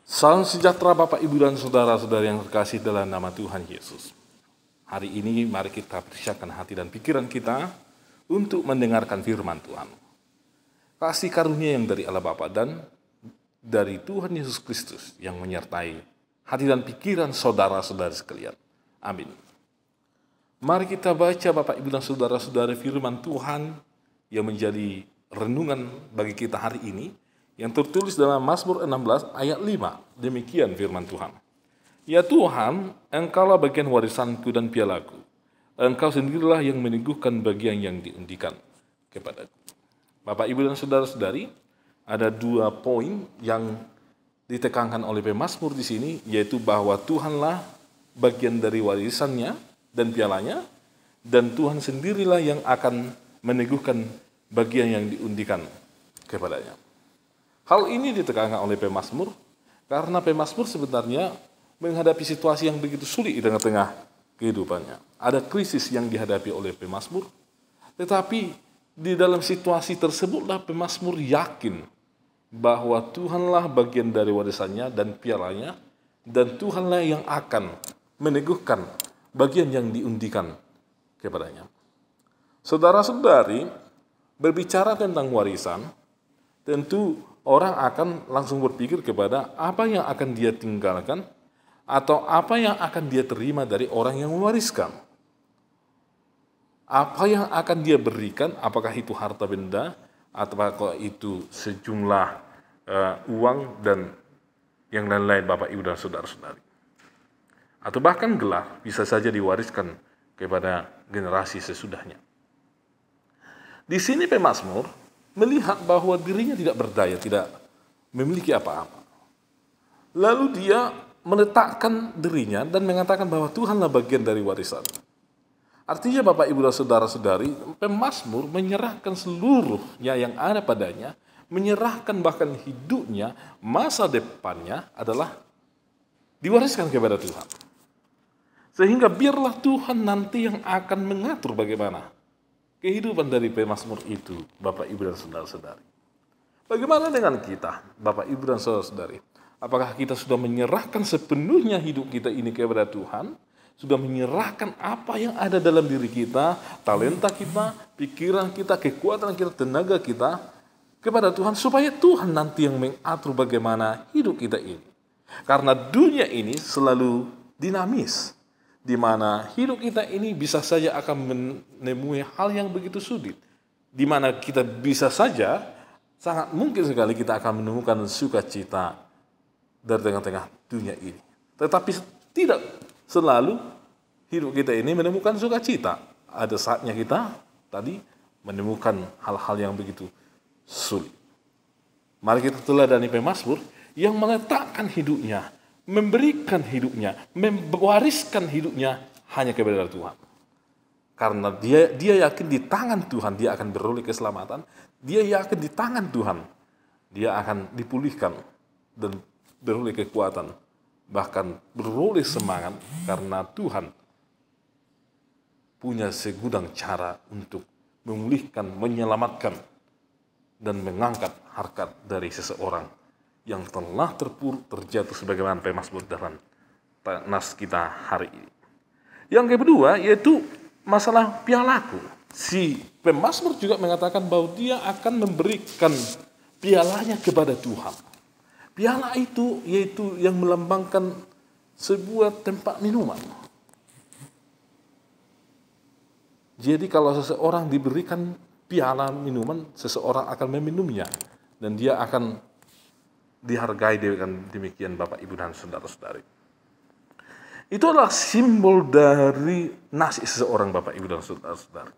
Salam sejahtera Bapak, Ibu, dan saudara-saudara yang terkasih dalam nama Tuhan Yesus. Hari ini mari kita persiapkan hati dan pikiran kita untuk mendengarkan firman Tuhan. Kasih karunia yang dari Allah Bapa dan dari Tuhan Yesus Kristus yang menyertai hati dan pikiran saudara-saudara sekalian. Amin. Mari kita baca Bapak, Ibu, dan saudara-saudara firman Tuhan yang menjadi renungan bagi kita hari ini, yang tertulis dalam Mazmur 16 ayat 5. Demikian firman Tuhan. Ya Tuhan, Engkaulah bagian warisanku dan pialaku. Engkau sendirilah yang meneguhkan bagian yang diundikan kepadaku. Bapak, Ibu, dan saudara-saudari, ada 2 poin yang ditekankan oleh pemazmur di sini, yaitu bahwa Tuhanlah bagian dari warisannya dan pialanya, dan Tuhan sendirilah yang akan meneguhkan bagian yang diundikan kepadanya. Hal ini ditekankan oleh pemazmur karena pemazmur sebenarnya menghadapi situasi yang begitu sulit di tengah-tengah kehidupannya. Ada krisis yang dihadapi oleh pemazmur, tetapi di dalam situasi tersebutlah pemazmur yakin bahwa Tuhanlah bagian dari warisannya dan pialanya, dan Tuhanlah yang akan meneguhkan bagian yang diundikan kepadanya. Saudara-saudari, berbicara tentang warisan, tentu orang akan langsung berpikir kepada apa yang akan dia tinggalkan atau apa yang akan dia terima dari orang yang mewariskan. Apa yang akan dia berikan, apakah itu harta benda, apakah itu sejumlah uang dan yang lain-lain Bapak, Ibu, dan saudara-saudari. Atau bahkan gelar bisa saja diwariskan kepada generasi sesudahnya. Di sini pemazmur melihat bahwa dirinya tidak berdaya, tidak memiliki apa-apa. Lalu dia meletakkan dirinya dan mengatakan bahwa Tuhanlah bagian dari warisan. Artinya Bapak, Ibu, dan saudara-saudari, pemazmur menyerahkan seluruhnya yang ada padanya, menyerahkan bahkan hidupnya, masa depannya adalah diwariskan kepada Tuhan. Sehingga biarlah Tuhan nanti yang akan mengatur bagaimana kehidupan dari pemazmur itu, Bapak, Ibu, dan saudara-saudari. Bagaimana dengan kita, Bapak, Ibu, dan saudara-saudari? Apakah kita sudah menyerahkan sepenuhnya hidup kita ini kepada Tuhan? Sudah menyerahkan apa yang ada dalam diri kita, talenta kita, pikiran kita, kekuatan kita, tenaga kita kepada Tuhan, supaya Tuhan nanti yang mengatur bagaimana hidup kita ini. Karena dunia ini selalu dinamis, di mana hidup kita ini bisa saja akan menemui hal yang begitu sulit, di mana kita bisa saja, sangat mungkin sekali kita akan menemukan sukacita dari tengah-tengah dunia ini. Tetapi tidak selalu hidup kita ini menemukan sukacita. Ada saatnya kita tadi menemukan hal-hal yang begitu sulit. Mari kita teladani pemazmur yang meletakkan hidupnya, memberikan hidupnya, mewariskan hidupnya hanya kepada Tuhan. Karena dia yakin di tangan Tuhan dia akan beroleh keselamatan, dia yakin di tangan Tuhan dia akan dipulihkan dan beroleh kekuatan, bahkan beroleh semangat, karena Tuhan punya segudang cara untuk memulihkan, menyelamatkan, dan mengangkat harkat dari seseorang yang telah terpuruk, terjatuh, sebagaimana pemazmur dalam nas kita hari ini. Yang kedua yaitu masalah pialaku. Si pemazmur juga mengatakan bahwa dia akan memberikan pialanya kepada Tuhan. Piala itu yaitu yang melambangkan sebuah tempat minuman. Jadi kalau seseorang diberikan piala minuman, seseorang akan meminumnya dan dia akan dihargai dengan demikian Bapak, Ibu, dan saudara-saudari. Itu adalah simbol dari nasib seseorang Bapak, Ibu, dan saudara-saudari.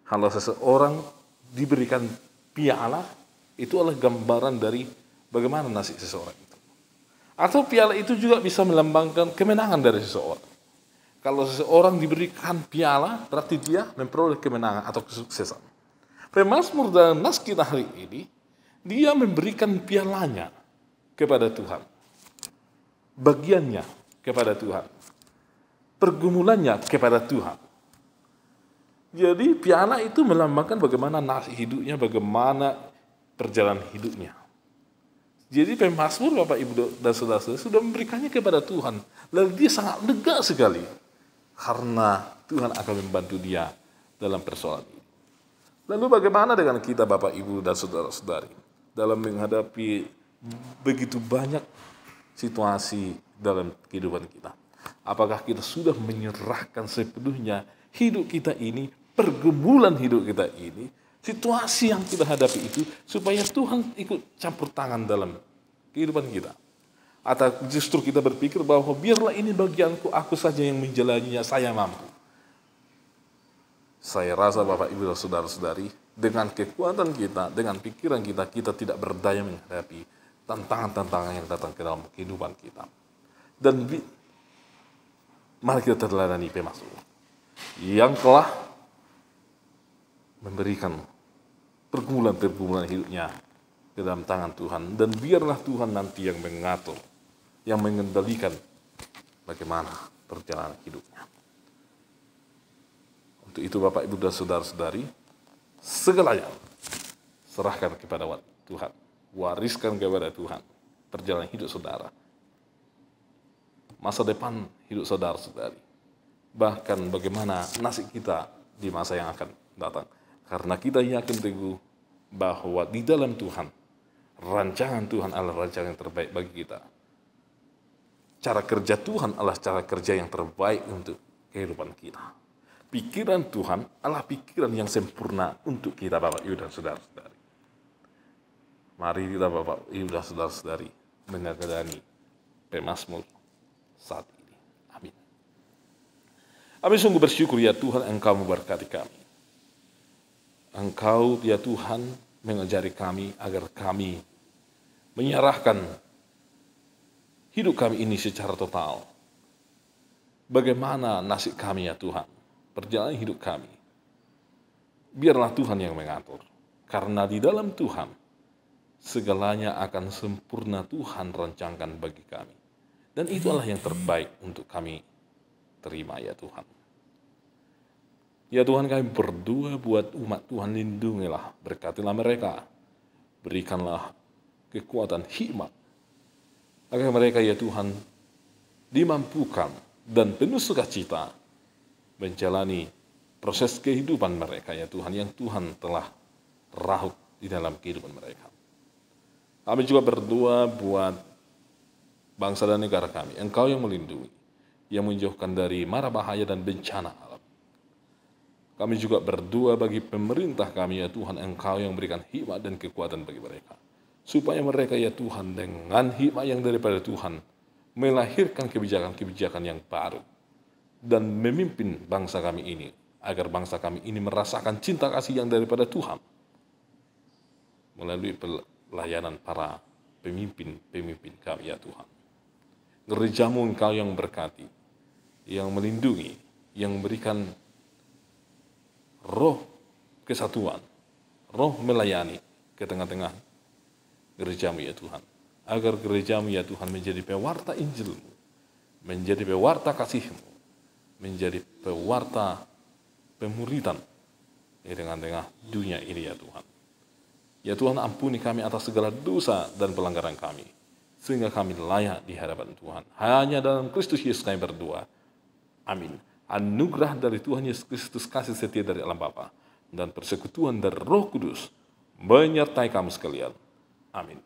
Kalau seseorang diberikan piala, itu adalah gambaran dari bagaimana nasib seseorang itu. Atau piala itu juga bisa melambangkan kemenangan dari seseorang. Kalau seseorang diberikan piala, berarti dia memperoleh kemenangan atau kesuksesan. Pemazmur dalam nas kita hari ini, dia memberikan pialanya kepada Tuhan, bagiannya kepada Tuhan, pergumulannya kepada Tuhan. Jadi piala itu melambangkan bagaimana nasib hidupnya, bagaimana perjalanan hidupnya. Jadi pemazmur Bapak Ibu dan Saudara-saudara sudah memberikannya kepada Tuhan. Lalu dia sangat lega sekali. Karena Tuhan akan membantu dia dalam persoalan ini. Lalu bagaimana dengan kita Bapak Ibu dan Saudara-saudari? Dalam menghadapi begitu banyak situasi dalam kehidupan kita. Apakah kita sudah menyerahkan sepenuhnya hidup kita ini, pergumulan hidup kita ini, situasi yang kita hadapi itu, supaya Tuhan ikut campur tangan dalam kehidupan kita? Atau justru kita berpikir bahwa biarlah ini bagianku, aku saja yang menjalaninya, saya mampu. Saya rasa Bapak Ibu dan Saudara-saudari, dengan kekuatan kita, dengan pikiran kita, kita tidak berdaya menghadapi tantangan-tantangan yang datang ke dalam kehidupan kita. Dan mari kita teladani pemazmur yang telah memberikan pergumulan-pergumulan hidupnya ke dalam tangan Tuhan. Dan biarlah Tuhan nanti yang mengatur, yang mengendalikan bagaimana perjalanan hidupnya. Untuk itu Bapak Ibu dan Saudara-saudari, segalanya serahkan kepada Tuhan. Wariskan kepada Tuhan perjalanan hidup saudara. Masa depan hidup saudara-saudari. Bahkan bagaimana nasib kita di masa yang akan datang. Karena kita yakin teguh bahwa di dalam Tuhan, rancangan Tuhan adalah rancangan yang terbaik bagi kita. Cara kerja Tuhan adalah cara kerja yang terbaik untuk kehidupan kita. Pikiran Tuhan adalah pikiran yang sempurna untuk kita Bapak Ibu dan Saudara-saudari. Mari kita Bapak Ibu dan Saudara-saudari meneladani pemazmur saat ini. Amin. Kami sungguh bersyukur ya Tuhan, Engkau memberkati kami. Engkau ya Tuhan mengajari kami agar kami menyerahkan hidup kami ini secara total. Bagaimana nasib kami ya Tuhan, perjalanan hidup kami. Biarlah Tuhan yang mengatur. Karena di dalam Tuhan segalanya akan sempurna Tuhan rancangkan bagi kami. Dan itulah yang terbaik untuk kami terima ya Tuhan. Ya Tuhan, kami berdoa buat umat Tuhan, lindungilah, berkatilah mereka. Berikanlah kekuatan hikmat. Agar mereka ya Tuhan dimampukan dan penuh sukacita menjalani proses kehidupan mereka ya Tuhan, yang Tuhan telah rahut di dalam kehidupan mereka. Kami juga berdoa buat bangsa dan negara kami. Engkau yang melindungi, yang menjauhkan dari mara bahaya dan bencana alam. Kami juga berdoa bagi pemerintah kami ya Tuhan, Engkau yang berikan hikmat dan kekuatan bagi mereka. Supaya mereka ya Tuhan dengan hikmat yang daripada Tuhan melahirkan kebijakan-kebijakan yang baru. Dan memimpin bangsa kami ini, agar bangsa kami ini merasakan cinta kasih yang daripada Tuhan. Melalui pelayanan para pemimpin-pemimpin kami ya Tuhan. Gerejamu Engkau yang berkati, yang melindungi, yang memberikan roh kesatuan, roh melayani ke tengah-tengah gerejamu ya Tuhan. Agar gerejamu ya Tuhan menjadi pewarta Injil-Mu, menjadi pewarta kasih-Mu, menjadi pewarta pemuridan di tengah-tengah dunia ini ya Tuhan. Ya Tuhan, ampuni kami atas segala dosa dan pelanggaran kami, sehingga kami layak di hadapan Tuhan. Hanya dalam Kristus Yesus kami berdoa. Amin. Anugerah dari Tuhan Yesus Kristus, kasih setia dari Allah Bapa, dan persekutuan dari Roh Kudus menyertai kamu sekalian. Amin.